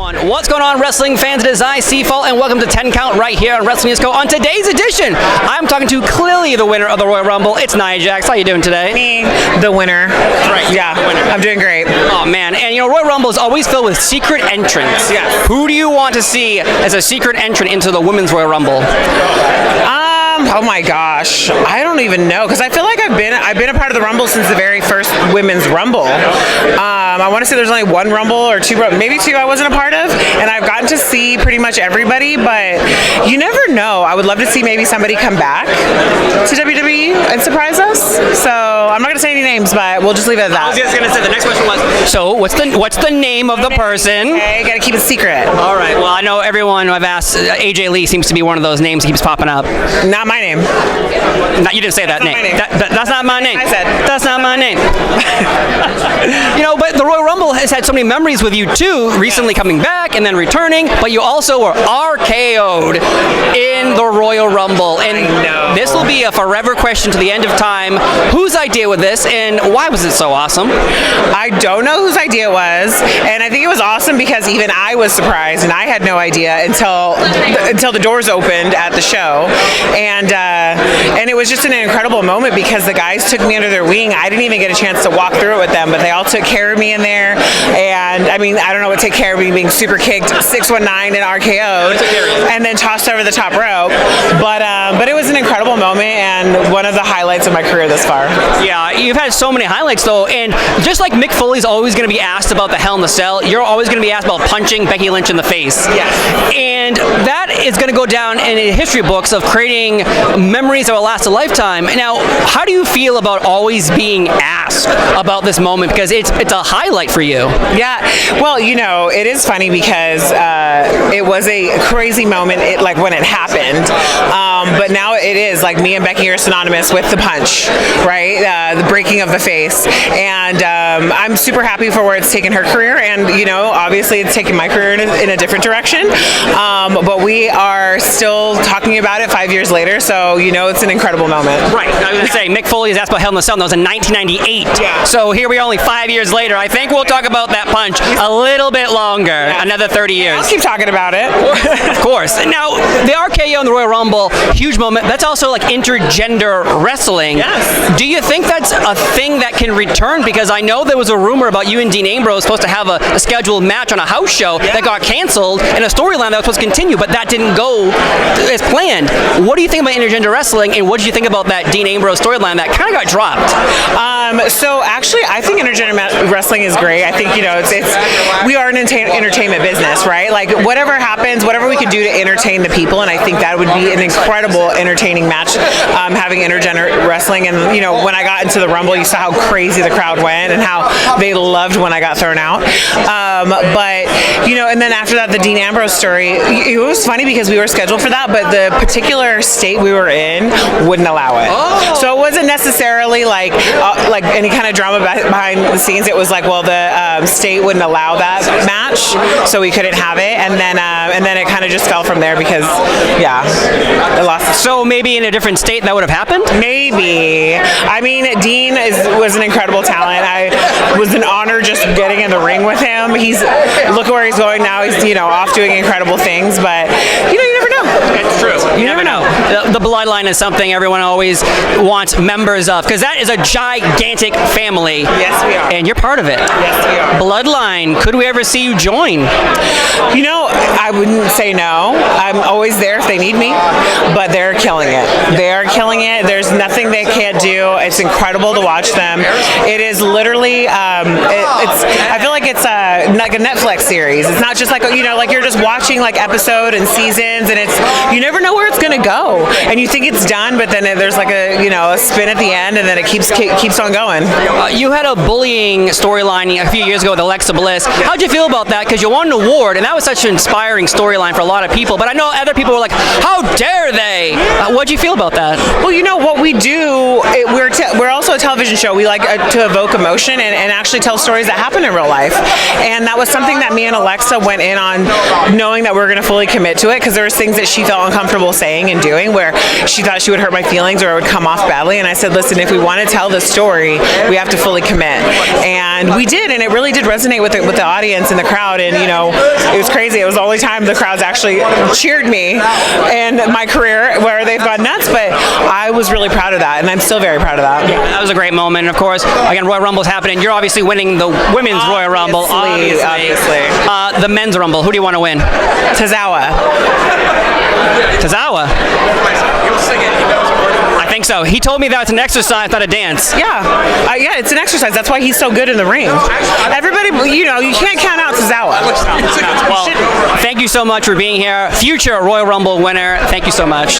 everyone. What's going on, wrestling fans? It is I, Seafall, and welcome to 10 Count right here on Wrestling Disco. On today's edition, I'm talking to clearly the winner of the Royal Rumble. It's Nia Jax. How you doing today? Me, the winner. Right. Yeah, the winner. I'm doing great. Oh, man. And, Royal Rumble is always filled with secret entrants. Yeah. Who do you want to see as a secret entrant into the Women's Royal Rumble? Oh my gosh, I don't even know, because I feel like I've been a part of the Rumble since the very first Women's Rumble. I want to say there's only one Rumble or two, maybe two I wasn't a part of, and I've gotten to see pretty much everybody, but you never know. I would love to see maybe somebody come back to WWE and surprise us. So I'm not going to say any names, but we'll just leave it at that. I was just going to say, the next question was, so what's the name of the person? Okay, got to keep it secret. All right, well, I know everyone I've asked, AJ Lee seems to be one of those names that keeps popping up. Not my name. No, you didn't say that name. That's not my name. I said. That's not my name. But the Royal Rumble has had so many memories with you too, recently coming back and then returning, but you also were RKO'd in the Royal Rumble. And this will be a forever question to the end of time. Whose idea was this, and why was it so awesome? I don't know whose idea it was, and I think it was awesome because even I was surprised, and I had no idea until the doors opened at the show. And it was just an incredible moment because the guys took me under their wing. I didn't even get a chance to walk through it with them, but they all took care of me in there. And I mean, I don't know what take care of me being super kicked 619 and RKO'd and then tossed over the top rope. But it was an incredible moment and one of the highlights of my career this far. Yeah, you've had so many highlights though, and just like Mick Foley's always going to be asked about the Hell in the Cell, you're always going to be asked about punching Becky Lynch in the face. Yes. And that is going to go down in the history books of creating memories that will last a lifetime. Now, how do you feel about always being asked about this moment? Because it's a highlight for you. Yeah, well, it is funny because it was a crazy moment like when it happened, but now it is like me and Becky are synonymous with the punch, right? The breaking of the face, and I'm super happy for where it's taken her career, and obviously it's taken my career in a different direction, but we are still talking about it 5 years later, so it's an incredible moment. Right, I was going to say, Mick Foley is asked about Hell in the Cell, and that was in 1998, so here we are only 5 years later. I think we'll talk about that punch a little bit longer, another 30 years. I'll keep talking about it. Of course. Now, the RKO in the Royal Rumble, huge moment. That's also like intergender wrestling. Yes. Do you think that's a thing that can return? Because I know there was a rumor about you and Dean Ambrose supposed to have a scheduled match on a house show that got canceled, and a storyline that was supposed to continue, but that didn't go as planned. What do you think about intergender wrestling, and what did you think about that Dean Ambrose storyline that kind of got dropped? So actually, I think intergender wrestling is great. I think we are an entertainment business, right? Like whatever happens, whatever we can do to entertain the people, and I think that would be an incredible entertaining match. Having intergender wrestling, and when I got into the Rumble, you saw how crazy the crowd went and how they loved when I got thrown out. And then after that, the Dean Ambrose story, it was funny because we were scheduled for that, but the particular state we were in wouldn't allow it. Oh. So it wasn't necessarily like any kind of drama behind the scenes. It was like, well, the state wouldn't allow that match, so we couldn't have it, and then it kind of just fell from there because, it lost. So maybe in a different state that would have happened? Maybe. I mean, Dean was an incredible talent. I was an honor just getting in the ring with him. Look where he's going now. He's off doing incredible things, but you never know. It's true. You never know. The bloodline is something everyone always wants members of, because that is a gigantic family. Yes, we are. And you're part of it. Yes, we are. Bloodline. Could we ever see you join? I wouldn't say no. I'm always there if they need me, but they're killing it. They are killing it. There's nothing they can't do. It's incredible to watch them. It is literally, I feel like it's like a Netflix series. It's not just like, like you're just watching like episode and seasons, and you never know where it's going to go. And you think it's done, but then there's like a spin at the end, and then it keeps on going. You had a bullying storyline a few years ago with Alexa Bliss. How'd you feel about that? Because you won an award, and that was such an inspiring storyline for a lot of people. But I know other people were like, how dare they? What'd you feel about that? Well, what we do, we're also a television show. We like to evoke emotion and actually tell stories that happen in real life. And that was something that me and Alexa went in on knowing that we were going to fully commit to it, because there was things that she felt uncomfortable saying and doing, where she thought she would hurt my feelings or it would come off badly. And I said, listen, if we want to tell this story, we have to fully commit. And we did, and it really did resonate with the audience and the crowd. And it was crazy. It was the only time the crowds actually cheered me in my career, where they've gone nuts. But I was really proud of that, and I'm still very proud of that. That was a great moment. And of course, again, Royal Rumble's happening. You're obviously winning the women's Royal Rumble. Obviously. The men's Rumble. Who do you want to win? Tozawa. Tozawa. I think so. He told me that it's an exercise, not a dance. Yeah, it's an exercise. That's why he's so good in the ring. Everybody, you can't count out Tozawa. Well, thank you so much for being here. Future Royal Rumble winner. Thank you so much.